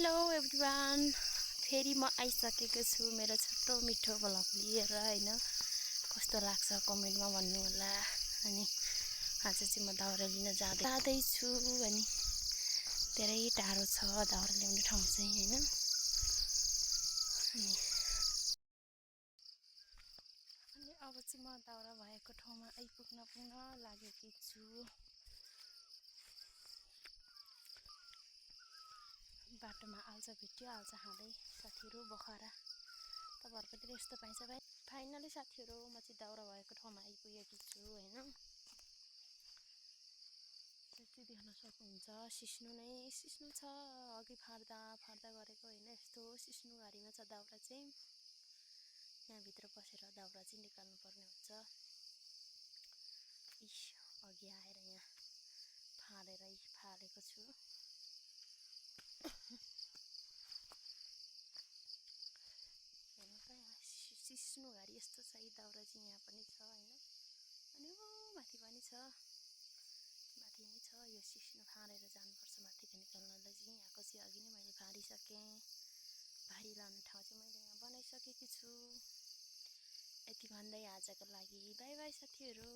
Hello everyone, फेरि म आइसकेको छु मेरो छोटो मिठो भ्लग लिएर हैन। कस्तो लाग्छ कमेन्टमा भन्नु होला। अनि आज चाहिँ म दाउरा लिन जाँदैछु अनि धेरै टाढो छ दाउरा ल्याउने ठाउँ चाहिँ हैन। अनि अब चाहिँ म दाउरा भएको ठाउँमा आइपुग्न लागेकी छु। बाटोमा आल्छ भेट्यो, आल्छ खाँदै साथीहरू बखरा तपाईँहरूकोतिर यस्तो पाइन्छ भाइ। फाइनली साथीहरू म चाहिँ दाउरा भएको ठाउँमा आइपुगेकी छु हैन। त्यति देख्न सक्नुहुन्छ सिस्नु छ अघि फाड्दा गरेको हैन। यस्तो सिस्नु घारीमा छ दाउरा चाहिँ। यहाँभित्र पसेर दाउरा चाहिँ निकाल्नु पर्ने हुन्छ। अघि आएर यहाँ फालेको छु। हेर्नु त यहाँ सिस्नु घारी यस्तो छ दाउरा चाहिँ यहाँ पनि छ हैन। अनि माथि पनि छ, माथि नै छ। यो सिस्नु फालेर जानुपर्छ माथिको निकाल्नलाई चाहिँ। यहाँको चाहिँ अघि नै मैले फालिसकेँ। भारी लाने ठाउँ चाहिँ मैले यहाँ बनाइसकेकी छु। यति भन्दै आजको लागि बाई बाई साथीहरू।